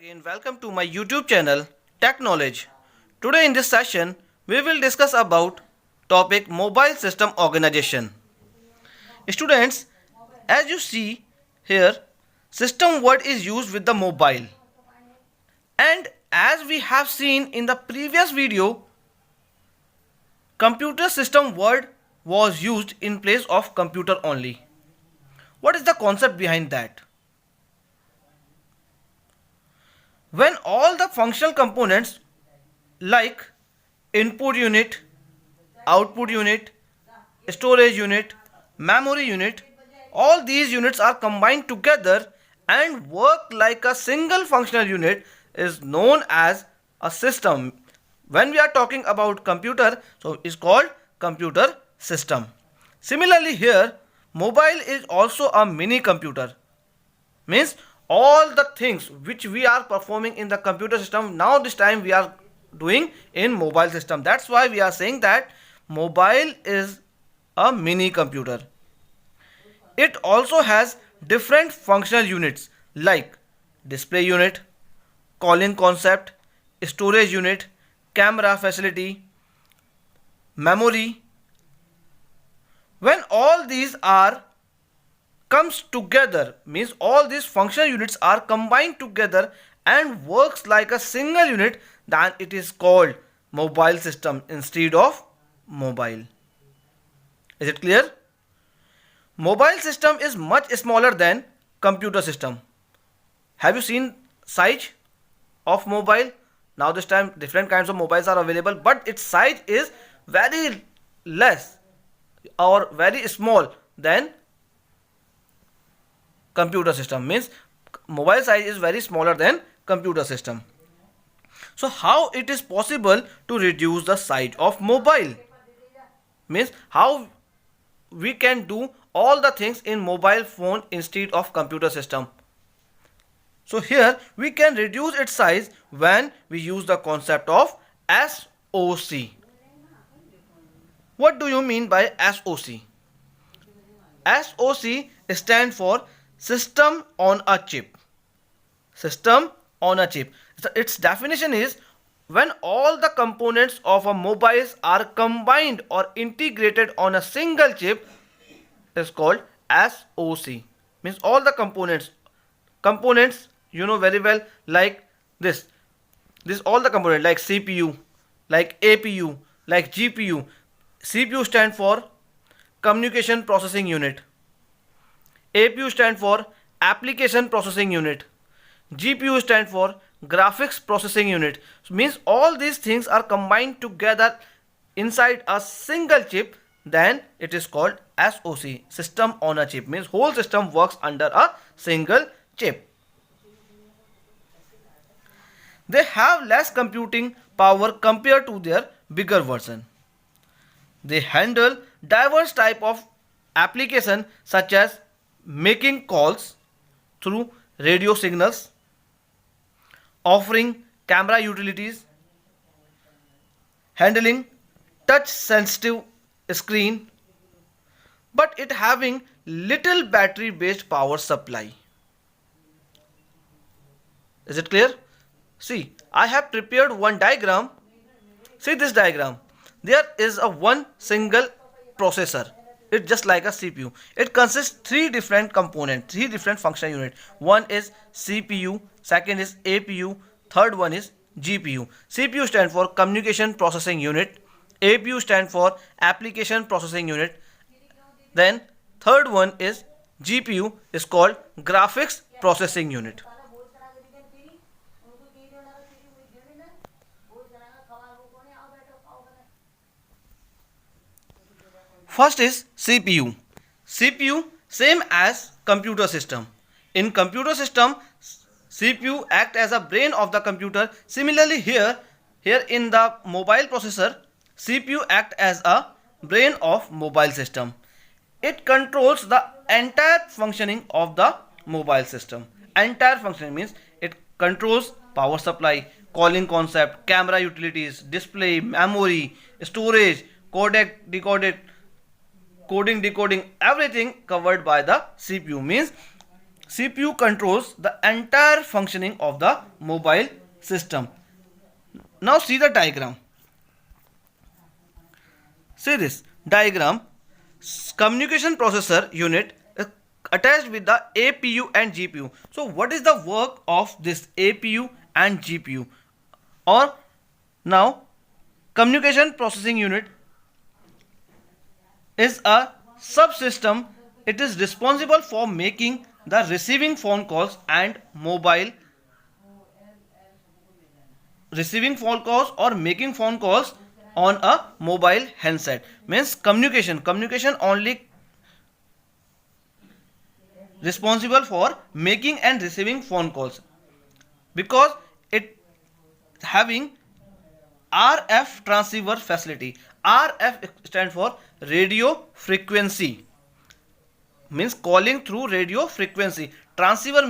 again, welcome to my YouTube channel Tech Knowledge. Today in this session we will discuss about topic mobile system organization. Students, as you see here, system word is used with the mobile, and as we have seen in the previous video, computer system word was used in place of computer only. What is the concept behind that? When all the functional components like input unit, output unit, storage unit, memory unit, all these units are combined together and work like a single functional unit is known as a system. When we are talking about computer, so it's called computer system. Similarly here, mobile is also a mini computer. Means all the things which we are performing in the computer system, now this time we are doing in mobile system. That's why we are saying that mobile is a mini computer. It also has different functional units like display unit, calling concept, storage unit, camera facility, memory. When all these are comes together, means all these functional units are combined together and works like a single unit, then it is called mobile system instead of mobile. Is it clear? Mobile system is much smaller than computer system. Have you seen size of mobile? Now this time different kinds of mobiles are available, but its size is very less or very small than computer system. Means mobile size is very smaller than computer system. So how it is possible to reduce the size of mobile? Means how we can do all the things in mobile phone instead of computer system. So here we can reduce its size when we use the concept of SOC. What do you mean by SOC? SOC stands for system on a chip. System on a chip. So its definition is when all the components of a mobile are combined or integrated on a single chip is called SOC. Means all the components you know very well, like this all the components like CPU, like APU, like GPU. CPU stand for communication processing unit, APU stand for application processing unit, GPU stand for graphics processing unit. So means all these things are combined together inside a single chip, then it is called SOC, system on a chip. Means whole system works under a single chip. They have less computing power compared to their bigger version. They handle diverse type of application such as making calls through radio signals, offering camera utilities, handling touch sensitive screen, but it having little battery based power supply. Is it clear? See, I have prepared one diagram. See this diagram. There is a one single processor. It's just like a CPU. It consists three different components, three different function unit. One is CPU, second is APU, third one is GPU. CPU stand for communication processing unit, APU stand for application processing unit, then third one is GPU is called graphics processing unit. First is CPU. CPU same as computer system. In computer system, CPU act as a brain of the computer. Similarly here in the mobile processor, CPU act as a brain of mobile system. It controls the entire functioning of the mobile system. Entire functioning means it controls power supply, calling concept, camera utilities, display, memory, storage, codec, decoded, coding, decoding, everything covered by the CPU. Means CPU controls the entire functioning of the mobile system. Now see the diagram. See this diagram. Communication processor unit is attached with the APU and GPU. So what is the work of this APU and GPU? Or now communication processing unit is a subsystem. It is responsible for making the receiving phone calls and receiving phone calls or making phone calls on a mobile handset. Means communication only responsible for making and receiving phone calls, because it having RF transceiver facility. RF stands for radio frequency, means calling through radio frequency. Transceiver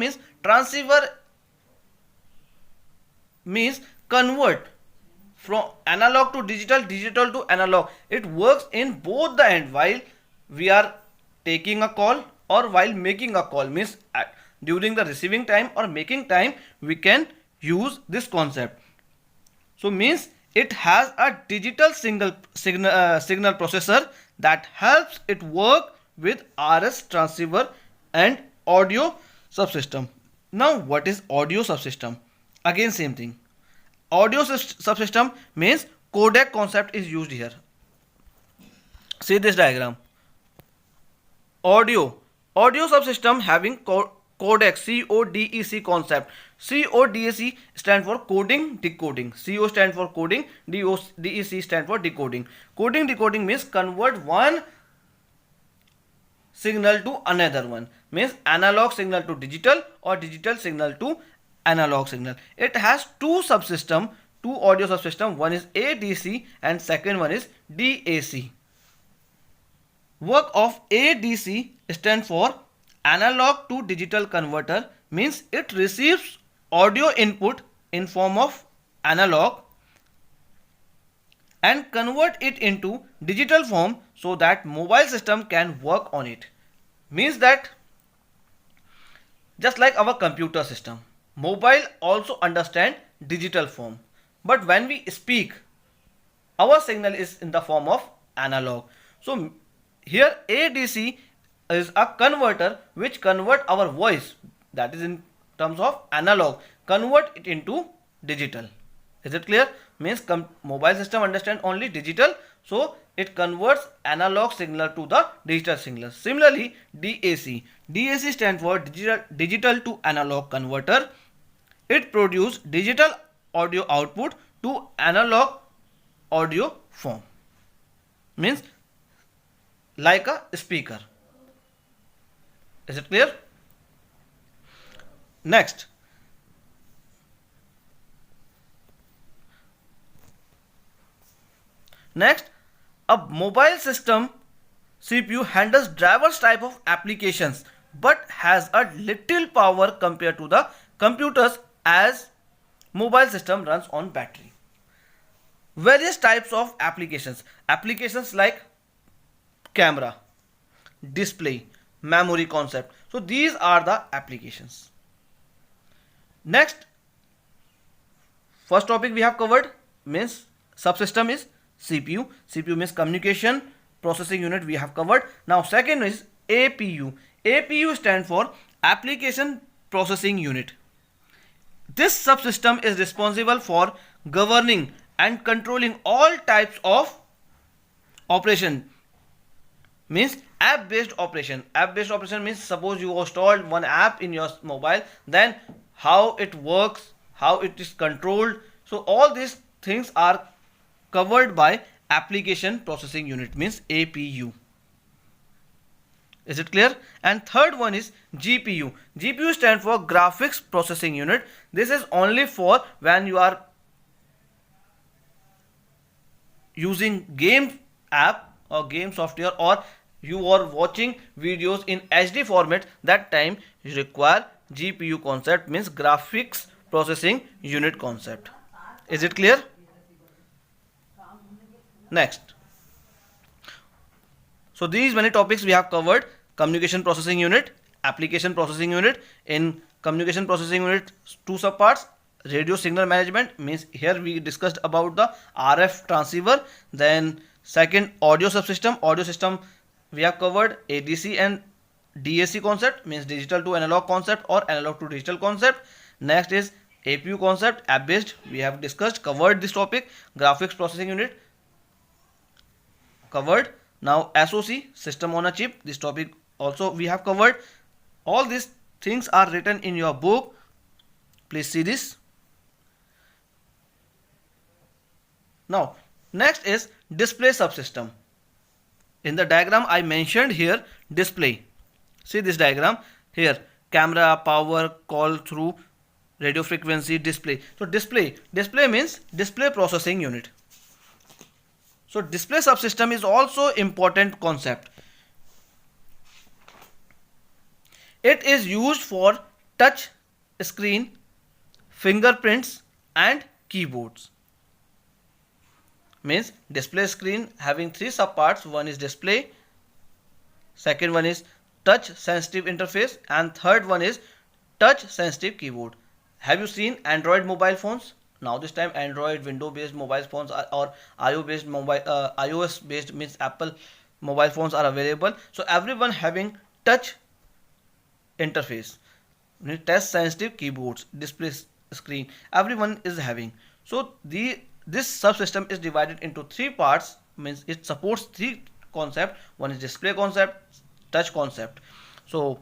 means convert from analog to digital, digital to analog. It works in both the end, while we are taking a call or while making a call. Means during the receiving time or making time we can use this concept. So means it has a digital signal processor that helps it work with RS transceiver and audio subsystem. Now what is audio subsystem? Again same thing. Audio subsystem means codec concept is used here. See this diagram. Audio subsystem having codec, CODEC concept. CODEC stand for coding decoding. CO stand for coding, DEC stand for decoding. Coding decoding means convert one signal to another one, means analog signal to digital or digital signal to analog signal. It has two subsystem, two audio subsystem. One is ADC and second one is DAC. Work of ADC stand for analog to digital converter, means it receives audio input in form of analog and convert it into digital form so that mobile system can work on it. Means that just like our computer system, mobile also understand digital form, but when we speak our signal is in the form of analog. So here ADC is a converter which convert our voice, that is in terms of analog, convert it into digital. Is it clear? Means mobile system understand only digital, so it converts analog signal to the digital signal. Similarly DAC stand for digital to analog converter. It produce digital audio output to analog audio form, means like a speaker. Is it clear? Next, a mobile system CPU handles diverse type of applications but has a little power compared to the computers, as mobile system runs on battery. Various types of applications like camera, display, memory concept. So these are the applications. Next, first topic we have covered means subsystem is CPU. CPU means communication processing unit, we have covered. Now second is APU. APU stand for application processing unit. This subsystem is responsible for governing and controlling all types of operation, means app based operation. App based operation means suppose you installed one app in your mobile, then how it works, how it is controlled. So all these things are covered by application processing unit, means APU. Is it clear? And third one is GPU. GPU stand for graphics processing unit. This is only for when you are using game app or game software, or you are watching videos in HD format. That time you require GPU concept, means graphics processing unit concept. Is it clear? Next, so these many topics we have covered: communication processing unit, application processing unit. In communication processing unit, two subparts. Radio signal management, means here we discussed about the RF transceiver. Then second, audio subsystem. Audio system we have covered ADC and DAC concept, means digital to analog concept or analog to digital concept. Next is APU concept, app based, we have discussed, covered this topic. Graphics processing unit covered. Now SoC, system on a chip, this topic also we have covered. All these things are written in your book, please see this. Now next is display subsystem. In the diagram I mentioned here display. See this diagram here, camera, power, call through, radio frequency, display. So display means display processing unit. So display subsystem is also important concept. It is used for touch screen, fingerprints and keyboards. Means display screen having three subparts. One is display, second one is touch sensitive interface, and third one is touch sensitive keyboard. Have you seen Android mobile phones? Now this time Android, Windows based mobile phones or iOS based mobile iOS based means Apple mobile phones are available. So everyone having touch interface, touch sensitive keyboards, display screen, everyone is having. So this subsystem is divided into three parts, means it supports three concepts. One is display concept, touch concept. So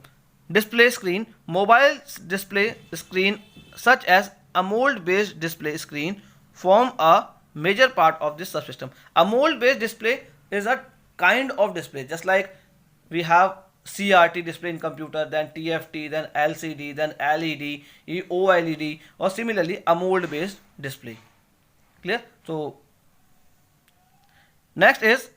display screen, mobile display screen such as AMOLED based display screen form a major part of this subsystem. AMOLED based display is a kind of display, just like we have CRT display in computer, then TFT, then LCD, then LED, OLED, or similarly AMOLED based display. Clear? So next is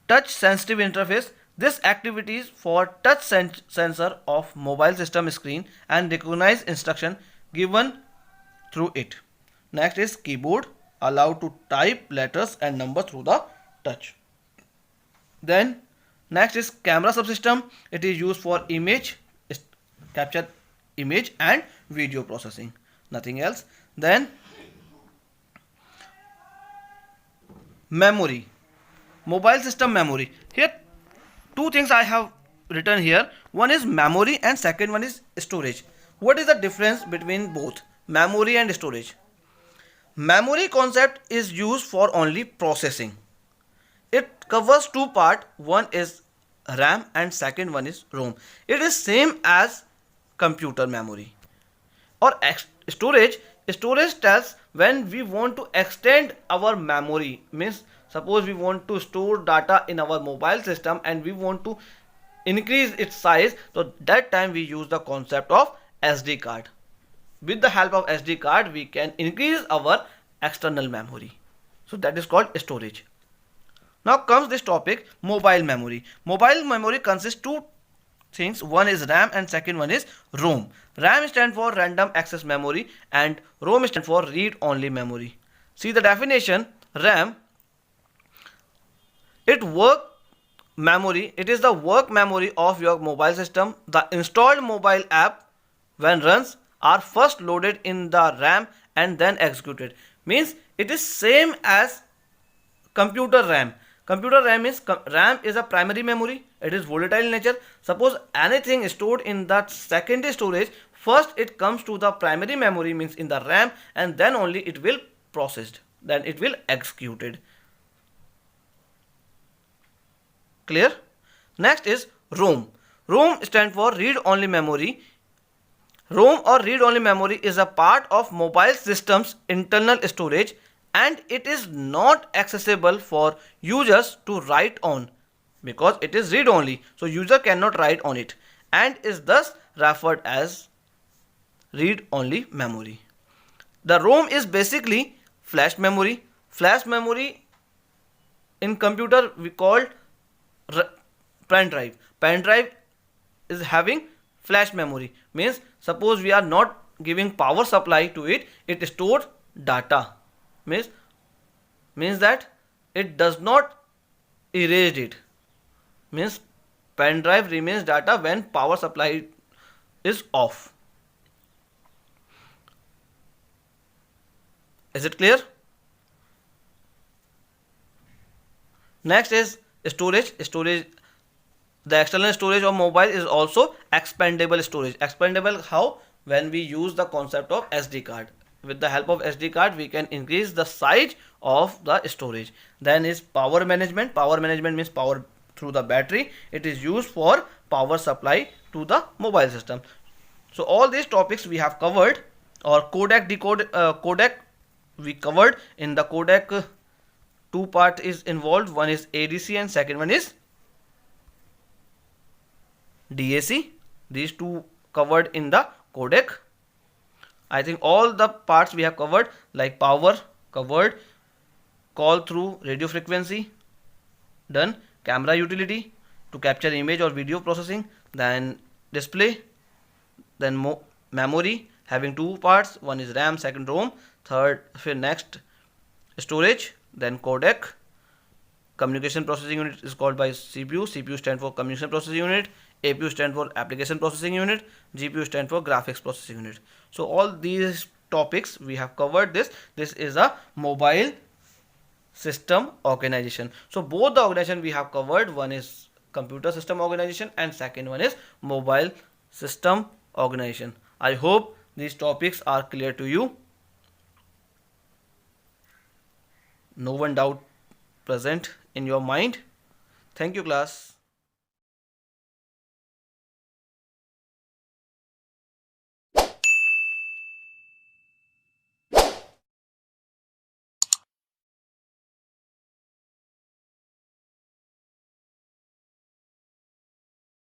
touch sensitive interface. This activity is for touch sensor of mobile system screen and recognize instruction given through it. Next is keyboard, allowed to type letters and numbers through the touch. Then next is camera subsystem. It is used for image, capture image and video processing, nothing else. Then memory, mobile system memory. Here two things I have written here. One is memory and second one is storage. What is the difference between both memory and storage? Memory concept is used for only processing. It covers two parts. One is RAM and second one is ROM. It is same as computer memory. Or storage tells when we want to extend our memory, means suppose we want to store data in our mobile system and we want to increase its size, so that time we use the concept of SD card. With the help of SD card we can increase our external memory, so that is called storage. Now comes this topic, mobile memory. Mobile memory consists two things. One is RAM and second one is ROM. RAM stands for random access memory and ROM stands for read only memory. See the definition. RAM, it is the work memory of your mobile system. The installed mobile app when runs are first loaded in the RAM and then executed. Means it is same as computer RAM. Computer RAM is a primary memory. It is volatile in nature. Suppose anything is stored in that secondary storage, first it comes to the primary memory, means in the RAM, and then only it will processed, then it will executed. Clear? Next is ROM. ROM stands for read only memory. ROM or read only memory is a part of mobile system's internal storage and it is not accessible for users to write on because it is read only, so user cannot write on it and is thus referred as read only memory. The ROM is basically flash memory. Flash memory in computer we called pen drive. Pen drive is having flash memory, means suppose we are not giving power supply to it, it stores data, means that it does not erase it, means pen drive remains data when power supply is off. Is it clear? Next is storage. The external storage of mobile is also expandable storage. Expandable how? When we use the concept of SD card. With the help of SD card, we can increase the size of the storage. Then is power management. Power management means power through the battery. It is used for power supply to the mobile system. So all these topics we have covered, or codec we covered. In the codec, two part is involved. One is ADC and second one is DAC. These two covered in the codec. I think all the parts we have covered, like power covered, call through radio frequency done, camera utility to capture image or video processing, then display, then memory having two parts, one is RAM, second ROM, third next storage, then codec. Communication processing unit is called by CPU. CPU stands for communication processing unit. APU stands for application processing unit. GPU stands for graphics processing unit. So all these topics we have covered. This is a mobile system organization. So both the organization we have covered. One is computer system organization and second one is mobile system organization. I hope these topics are clear to you. No one doubt present in your mind. Thank you, class.